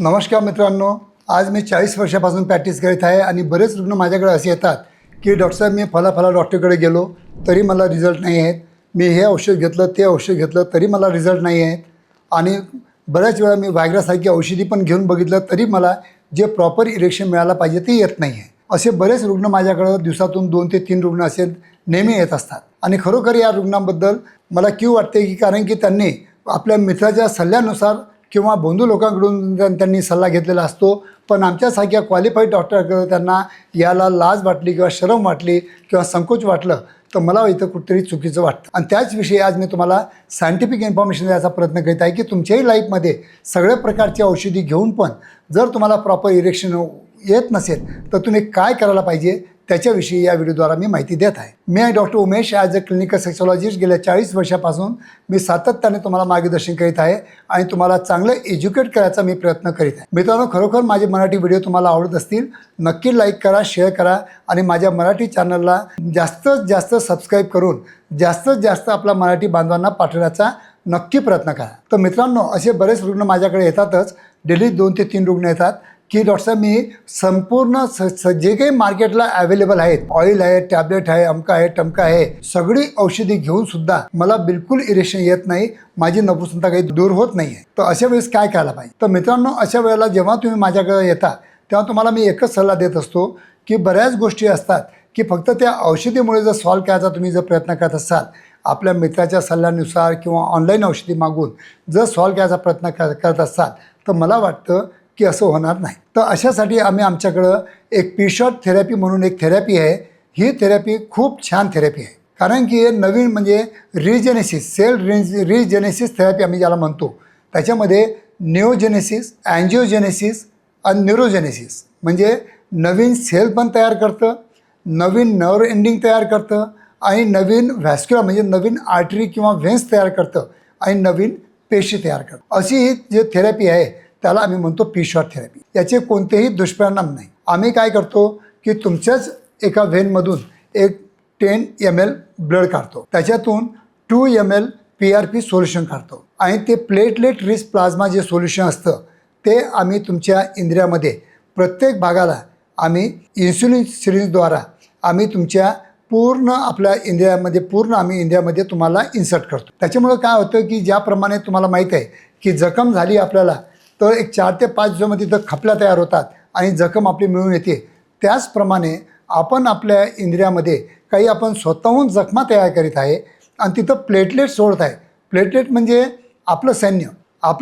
नमस्कार मित्रांनो, आज मी 40 वर्षापासून प्रॅक्टिस करीत आहे आणि बरेच रुग्ण माझ्याकडे असे येतात की डॉक्टर साहेब मी फला डॉक्टरकडे गेलो तरी मला रिझल्ट नाही आहेत, मी हे औषध घेतलं ते औषध घेतलं तरी मला रिझल्ट नाही आहेत आणि बऱ्याच वेळा मी व्हायग्रासारखी औषधी पण घेऊन बघितलं तरी मला जे प्रॉपर इरेक्शन मिळायला पाहिजे ते येत नाही आहे. असे बरेच रुग्ण माझ्याकडे दिवसातून 2 ते 3 रुग्ण असे नेहमी येत असतात आणि खरोखर या रुग्णांबद्दल मला क्यू वाटते की कारण की त्यांनी आपल्या मित्राच्या सल्ल्यानुसार किंवा बंधू लोकांकडून त्यांनी सल्ला घेतलेला असतो, पण आमच्यासारख्या क्वालिफाईड डॉक्टरकडे त्यांना याला लाज वाटली किंवा शरम वाटली किंवा संकोच वाटलं तर मला इथं कुठेतरी चुकीचं वाटतं. आणि त्याचविषयी आज मी तुम्हाला सायंटिफिक इन्फॉर्मेशन द्यायचा प्रयत्न करीत आहे की तुमच्याही लाईफमध्ये सगळ्या प्रकारची औषधी घेऊन पण जर तुम्हाला प्रॉपर इरेक्शन येत नसेल तर तुम्ही काय करायला पाहिजे त्याच्याविषयी या व्हिडिओद्वारा मी माहिती देत आहे. मी आहे doctor Umesh. As a clinical sexologist गेल्या 40 वर्षापासून मी सातत्याने तुम्हाला मार्गदर्शन करीत आहे आणि तुम्हाला चांगलं एज्युकेट करायचा मी प्रयत्न करीत आहे. मित्रांनो, खरोखर माझे मराठी व्हिडिओ तुम्हाला आवडत असतील नक्की लाईक करा, शेअर करा आणि माझ्या मराठी चॅनलला जास्तीत जास्त सबस्क्राईब करून जास्तीत जास्त आपल्या मराठी बांधवांना पाठवण्याचा नक्की प्रयत्न करा. तर मित्रांनो, असे बरेच रुग्ण माझ्याकडे येतातच. डेली 2 ते 3 रुग्ण येतात की डॉक्टर साहेब मी संपूर्ण जे काही मार्केटला अवेलेबल आहेत, ऑइल आहे, टॅबलेट आहे, अमका आहे, टमका आहे, सगळी औषधी घेऊन सुद्धा मला बिलकुल इरेक्शन येत नाही, माझी नपुसकता काही दूर होत नाही आहे. तर अशा वेळेस काय करायला पाहिजे? तर मित्रांनो, अशा वेळेला जेव्हा तुम्ही माझ्याकडे येता तेव्हा तुम्हाला मी एकच सल्ला देत असतो की बऱ्याच गोष्टी असतात की फक्त त्या औषधीमुळे जर सॉल्व करायचा तुम्ही जर प्रयत्न करत असाल, आपल्या मित्राच्या सल्ल्यानुसार किंवा ऑनलाईन औषधी मागून जर सॉल्व करायचा प्रयत्न करत असाल तर मला वाटतं की असं होणार नाही. तर अशासाठी आम्ही आमच्याकडं एक पी-शॉट थेरपी म्हणून एक थेरपी आहे. ही थेरपी खूप छान थेरपी आहे कारण की हे नवीन म्हणजे रिजेनेसिस, रिजेनेसिस थेरपी आम्ही ज्याला म्हणतो. त्याच्यामध्ये निओजेनेसिस, अँजिओजेनेसिस आणि न्यूरोजेनेसिस म्हणजे नवीन सेल पण तयार करतं, नवीन नर्व एंडिंग तयार करतं आणि नवीन व्हॅस्क्युलर म्हणजे नवीन आर्टरी किंवा व्हेन्स तयार करतं आणि नवीन पेशी तयार करतं. अशी ही जे थेरपी आहे त्याला आम्ही म्हणतो पी-शॉट थेरपी. याचे कोणतेही दुष्परिणाम नाही. आम्ही काय करतो की तुमच्याच एका व्हेनमधून एक 10 ml ब्लड काढतो, त्याच्यातून 2 ml PRP सोल्युशन काढतो आणि ते प्लेटलेट रिच प्लाझ्मा जे सोल्युशन असतं ते आम्ही तुमच्या इंद्रियामध्ये प्रत्येक भागाला आम्ही इन्सुलिन सिरिंजद्वारा आम्ही तुमच्या पूर्ण आपल्या इंद्रियामध्ये तुम्हाला इन्सर्ट करतो. त्याच्यामुळं काय होतं की ज्याप्रमाणे तुम्हाला माहीत आहे की जखम झाली आपल्याला तर एक 4 ते 5 दिवसामध्ये तिथं खपल्या तयार होतात आणि जखम आपली मिळून येते. त्याचप्रमाणे आपण आपल्या इंद्रियामध्ये काही आपण स्वतःहून जखमा तयार करीत आहे आणि तिथं प्लेटलेट सोडत आहे. प्लेटलेट म्हणजे आपलं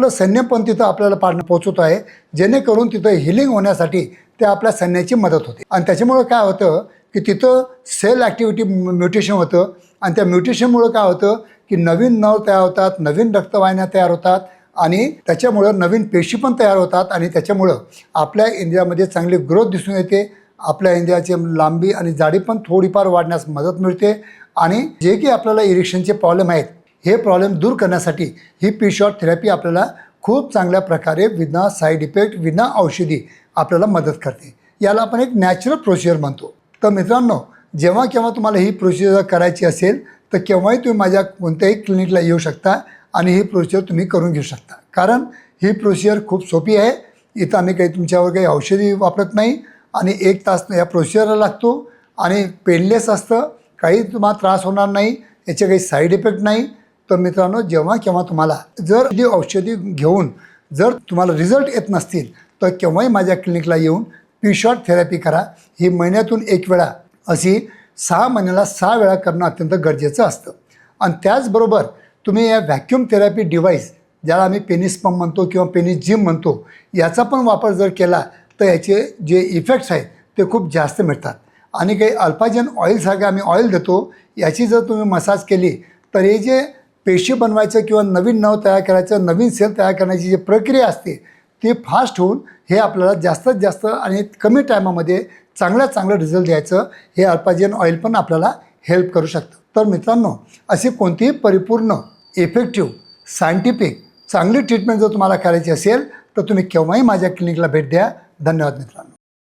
सैन्य पण तिथं आपल्याला पोचवतो आहे, जेणेकरून तिथं हिलिंग होण्यासाठी ते आपल्या सैन्याची मदत होते. आणि त्याच्यामुळं काय होतं की तिथं सेल ॲक्टिव्हिटी म्युटेशन होतं आणि त्या म्युटेशनमुळं काय होतं की नवीन नर्व तयार होतात, नवीन रक्तवाहिन्या तयार होतात आणि त्याच्यामुळं नवीन पेशी पण तयार होतात आणि त्याच्यामुळं आपल्या इंद्रियामध्ये चांगली ग्रोथ दिसून येते. आपल्या इंद्रियाची लांबी आणि जाडी पण थोडीफार वाढण्यास मदत मिळते आणि जे की आपल्याला इरेक्शनचे प्रॉब्लेम आहेत हे प्रॉब्लेम दूर करण्यासाठी ही पी-शॉट थेरपी आपल्याला खूप चांगल्या प्रकारे विना साईड इफेक्ट, विना औषधी आपल्याला मदत करते. याला आपण एक नॅचरल प्रोसिजर म्हणतो. तर मित्रांनो, जेव्हा केव्हा तुम्हाला ही प्रोसिजर करायची असेल तर केव्हाही तुम्ही माझ्या कोणत्याही क्लिनिकला येऊ शकता आणि ही प्रोसिजर तुम्ही करून घेऊ शकता. कारण ही प्रोसिजर खूप सोपी आहे. इथं आम्ही तुमच्यावर काही औषधी वापरत नाही आणि 1 तास या प्रोसिजरला लागतो आणि पेनलेस असतं, काही तुम्हाला त्रास होणार नाही, याचे काही साईड इफेक्ट नाही. तर मित्रांनो, जेव्हा केव्हा तुम्हाला जर ही औषधी घेऊन जर तुम्हाला रिझल्ट येत नसतील तर केव्हाही माझ्या क्लिनिकला येऊन पी-शॉट थेरपी करा. ही महिन्यातून 1 वेळा अशी 6 महिन्याला 6 वेळा करणं अत्यंत गरजेचं असतं. आणि त्याचबरोबर तुम्ही या व्हॅक्यूम थेरपी डिव्हाइस ज्याला आम्ही पेनिस पंप म्हणतो किंवा पेनिस जिम म्हणतो याचा पण वापर जर केला तर याचे जे इफेक्ट्स आहेत ते खूप जास्त मिळतात. आणि काही अल्पाजन ऑइलसारखे आम्ही ऑइल देतो, याची जर तुम्ही मसाज केली तर हे जे पेशी बनवायचं किंवा नवीन नव तयार करायचं, नवीन सेल तयार करण्याची जी प्रक्रिया असते ती फास्ट होऊन हे आपल्याला जास्तीत जास्त आणि कमी टायमामध्ये चांगलं रिझल्ट द्यायचं हे अल्पाजन ऑइल पण आपल्याला हेल्प करू शकतं. तर मित्रांनो, अशी कोणतीही परिपूर्ण इफेक्टिव्ह सायंटिफिक चांगली ट्रीटमेंट जर तुम्हाला करायची असेल तर तुम्ही केव्हाही माझ्या क्लिनिकला भेट द्या. धन्यवाद मित्रांनो.